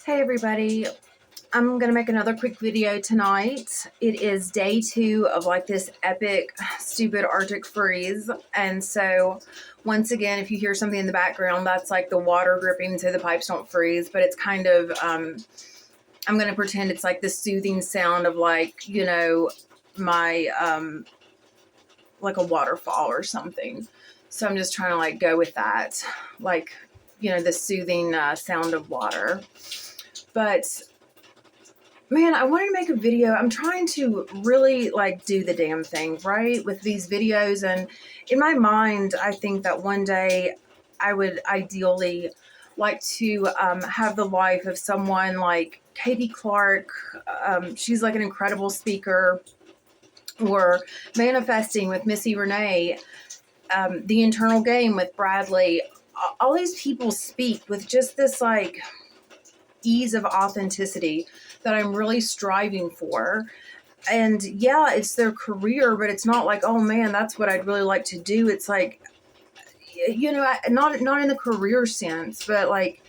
Hey everybody, I'm gonna make another quick video tonight. It is day 2 of like this epic stupid Arctic freeze, and so once again, if you hear something in the background, that's like the water dripping so the pipes don't freeze, but it's kind of I'm gonna pretend it's like the soothing sound of like, my like a waterfall or something. So I'm just trying to like go with that, like, the soothing sound of water. But man, I wanted to make a video. I'm trying to really like do the damn thing, right? With these videos. And in my mind, I think that one day I would ideally like to have the life of someone like Katie Clark. She's like an incredible speaker. Or Manifesting with Missy Renee. The Internal Game with Bradley. All these people speak with just this like ease of authenticity that I'm really striving for. And yeah, it's their career, but it's not like, oh man, that's what I'd really like to do. It's like, not in the career sense, but like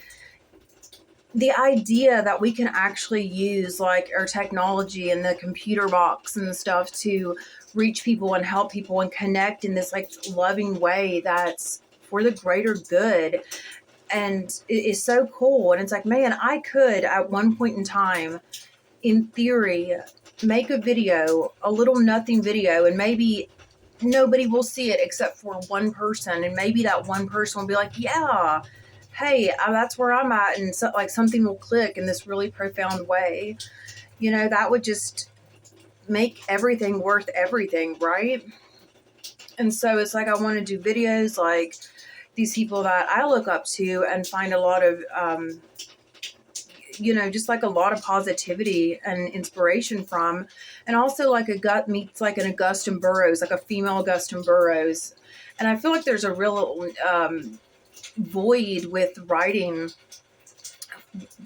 the idea that we can actually use like our technology and the computer box and stuff to reach people and help people and connect in this like loving way that's for the greater good. And it is so cool. And it's like, man, I could at one point in time, in theory, make a video, a little nothing video, and maybe nobody will see it except for one person. And maybe that one person will be like, yeah, hey, that's where I'm at. And so, like, something will click in this really profound way. That would just make everything worth everything, right? And so it's like, I want to do videos like these people that I look up to and find a lot of, just like a lot of positivity and inspiration from. And also like a gut meets like an Augustin Burroughs, like a female Augustin Burroughs. And I feel like there's a real void with writing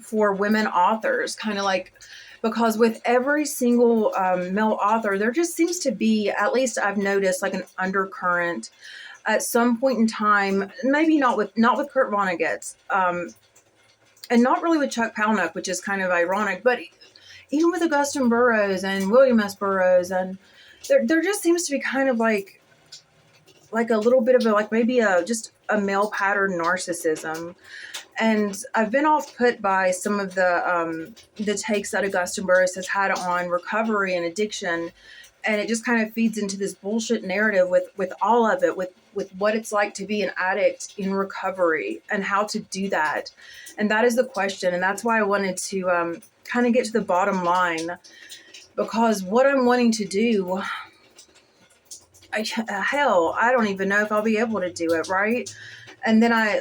for women authors, kind of like, because with every single male author, there just seems to be, at least I've noticed, like an undercurrent at some point in time, maybe not with Kurt Vonnegut, and not really with Chuck Palahniuk, which is kind of ironic, but even with Augustin Burroughs and William S. Burroughs, and there just seems to be kind of like a little bit of a, like maybe just a male pattern narcissism. And I've been off put by some of the takes that Augustin Burroughs has had on recovery and addiction. And it just kind of feeds into this bullshit narrative with all of it, with what it's like to be an addict in recovery and how to do that. And that is the question. And that's why I wanted to kind of get to the bottom line, because what I'm wanting to do, I don't even know if I'll be able to do it, right? And then I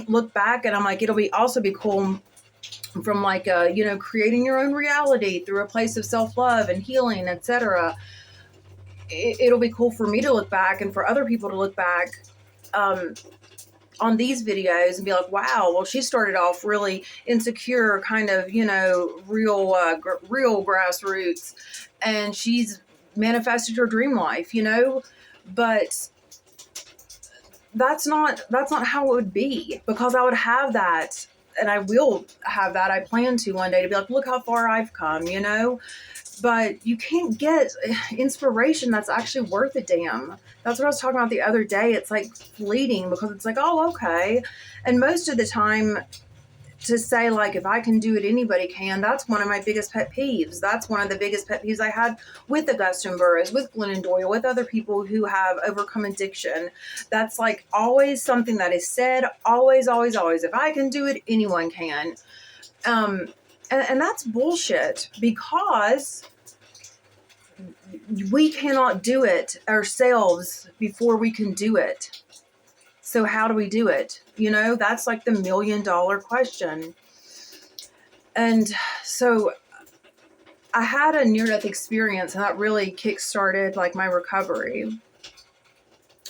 look back and I'm like, it'll also be cool from like, creating your own reality through a place of self-love and healing, etc. It'll be cool for me to look back and for other people to look back on these videos and be like, wow, well, she started off really insecure, kind of, real grassroots, and she's manifested her dream life, but that's not how it would be, because I would have that, and I will have that. I plan to one day to be like, look how far I've come, but you can't get inspiration that's actually worth a damn. That's what I was talking about the other day. It's like fleeting, because it's like, oh, okay. And most of the time, to say like, if I can do it, anybody can, that's one of my biggest pet peeves. That's one of the biggest pet peeves I had with Augustin Burroughs, with Glennon Doyle, with other people who have overcome addiction. That's like always something that is said, always, always, always. If I can do it, anyone can. And that's bullshit, because we cannot do it ourselves before we can do it. So how do we do it? That's like the $1 million question. And so I had a near-death experience, and that really kick-started like my recovery.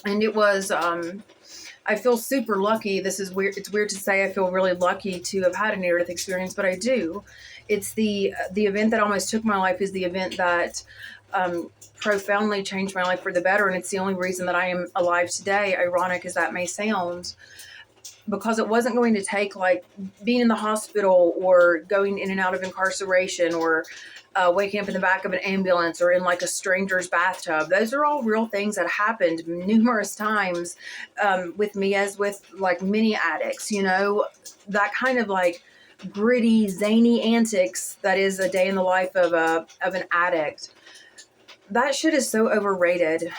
And it was, I feel super lucky. This is weird. It's weird to say I feel really lucky to have had a near-death experience, but I do. It's the event that almost took my life is the event that profoundly changed my life for the better. And it's the only reason that I am alive today, ironic as that may sound. because it wasn't going to take like being in the hospital or going in and out of incarceration or waking up in the back of an ambulance or in like a stranger's bathtub. Those are all real things that happened numerous times with me, as with like many addicts, you know, that kind of like gritty, zany antics that is a day in the life of an addict. That shit is so overrated.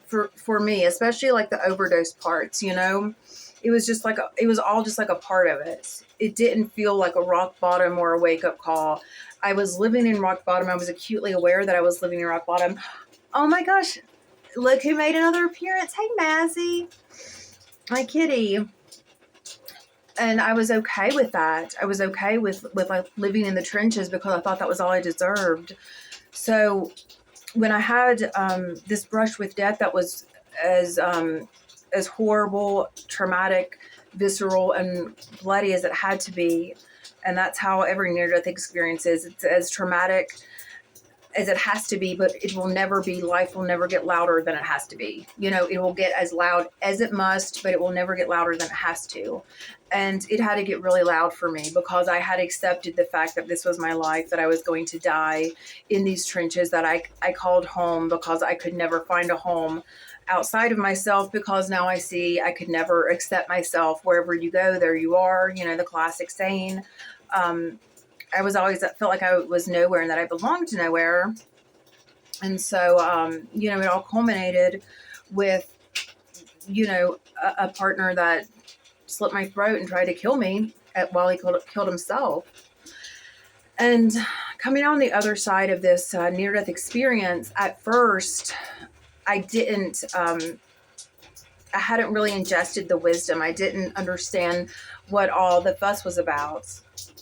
For me, especially like the overdose parts, you know, it was just like it was all just like a part of it. It didn't feel like a rock bottom or a wake up call. I was living in rock bottom. I was acutely aware that I was living in rock bottom. Oh my gosh, look who made another appearance. Hey, Mazzy, my kitty. And I was okay with that. I was okay with like living in the trenches because I thought that was all I deserved. So when I had this brush with death that was as horrible, traumatic, visceral, and bloody as it had to be, and that's how every near-death experience is. It's as traumatic as it has to be, but it will never be. Life will never get louder than it has to be. You know, it will get as loud as it must, but it will never get louder than it has to. And it had to get really loud for me because I had accepted the fact that this was my life, that I was going to die in these trenches that I called home, because I could never find a home outside of myself, because now I see I could never accept myself. Wherever you go, there you are, you know, the classic saying. I was always felt like I was nowhere and that I belonged to nowhere. And so, you know, it all culminated with, you know, a partner that slit my throat and tried to kill me while he killed himself. And coming on the other side of this near-death experience, at first, I didn't, I hadn't really ingested the wisdom. I didn't understand what all the fuss was about.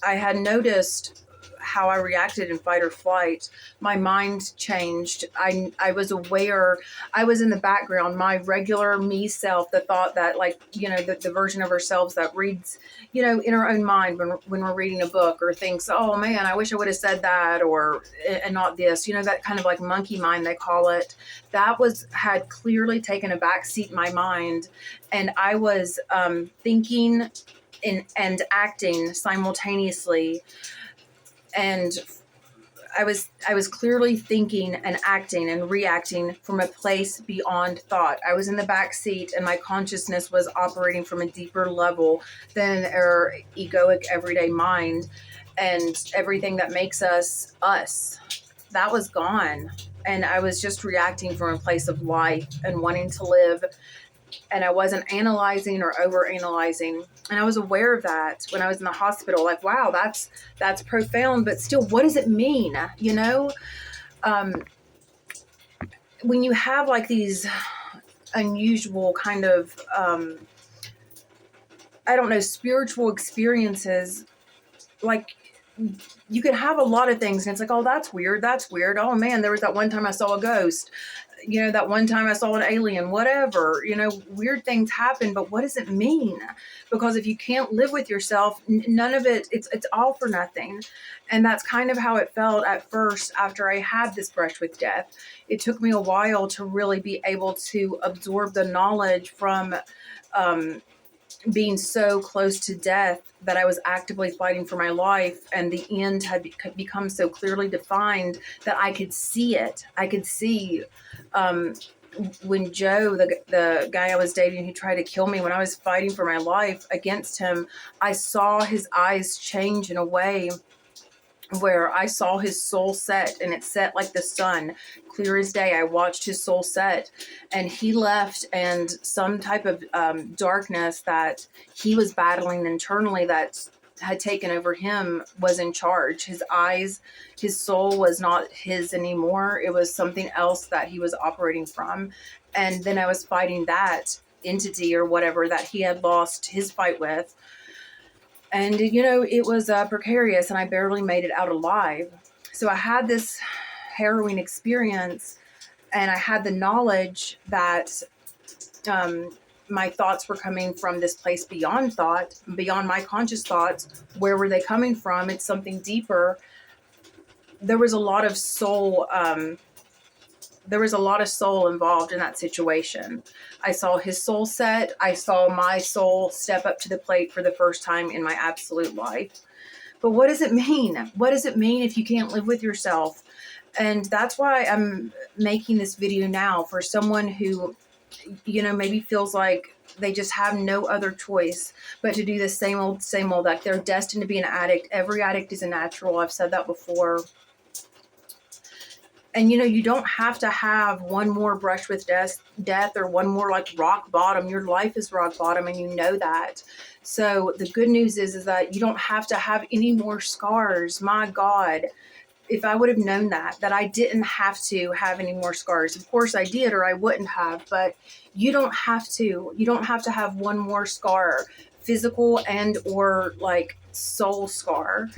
I had noticed how I reacted in fight or flight. My mind changed. I was aware. I was in the background. My regular me self, the thought that, like, you know, the version of ourselves that reads, you know, in our own mind when we're reading a book, or thinks, oh man, I wish I would have said that, or and not this, you know, that kind of like monkey mind, they call it. That had clearly taken a backseat in my mind, and I was thinking and acting simultaneously. And I was clearly thinking and acting and reacting from a place beyond thought. I was in the back seat, and my consciousness was operating from a deeper level than our egoic everyday mind, and everything that makes us us. That was gone. And I was just reacting from a place of life and wanting to live. And I wasn't analyzing or over-analyzing. And I was aware of that when I was in the hospital. Like, wow, that's profound, but still, what does it mean? You know, when you have like these unusual kind of, I don't know, spiritual experiences, like, you can have a lot of things and it's like, oh, that's weird. That's weird. Oh man, there was that one time I saw a ghost. You know, that one time I saw an alien, whatever, you know, weird things happen, but what does it mean? Because if you can't live with yourself, none of it, it's all for nothing. And that's kind of how it felt at first after I had this brush with death. It took me a while to really be able to absorb the knowledge from, being so close to death, that I was actively fighting for my life, and the end had become so clearly defined that I could see it. I could see when Joe, the guy I was dating who tried to kill me, when I was fighting for my life against him, I saw his eyes change in a way where I saw his soul set, and it set like the sun, clear as day. I watched his soul set, and he left, and some type of darkness that he was battling internally that had taken over him was in charge. His eyes, his soul was not his anymore. It was something else that he was operating from. And then I was fighting that entity or whatever that he had lost his fight with. And, you know, it was precarious, and I barely made it out alive. So I had this harrowing experience, and I had the knowledge that my thoughts were coming from this place beyond thought, beyond my conscious thoughts. Where were they coming from? It's something deeper. There was a lot of soul there was a lot of soul involved in that situation. I saw his soul set. I saw my soul step up to the plate for the first time in my absolute life. But what does it mean? What does it mean if you can't live with yourself? And that's why I'm making this video now, for someone who, maybe feels like they just have no other choice but to do the same old, like they're destined to be an addict. Every addict is a natural. I've said that before. And you don't have to have one more brush with death or one more like rock bottom. Your life is rock bottom, and you know that. So the good news is that you don't have to have any more scars. My God, if I would have known that I didn't have to have any more scars. Of course I did, or I wouldn't have, but you don't have to. You don't have to have one more scar, physical and or like soul scar.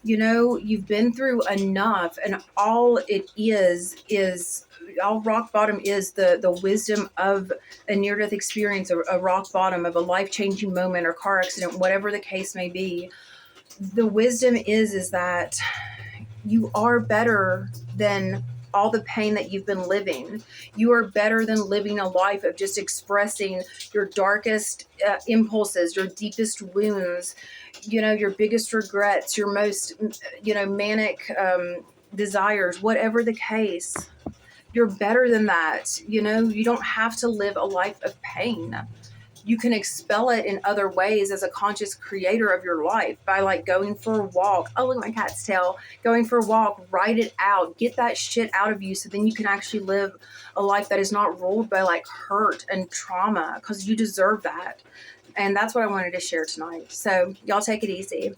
You've been through enough, and all it is all rock bottom is the wisdom of a near-death experience, a rock bottom of a life-changing moment or car accident, whatever the case may be. The wisdom is that you are better than all the pain that you've been living. You are better than living a life of just expressing your darkest impulses, your deepest wounds, your biggest regrets, your most, manic desires, whatever the case. You're better than that. You don't have to live a life of pain. You can expel it in other ways as a conscious creator of your life, by like going for a walk. Oh, look at my cat's tail. Going for a walk, write it out, get that shit out of you, so then you can actually live a life that is not ruled by like hurt and trauma, because you deserve that. And that's what I wanted to share tonight. So y'all take it easy.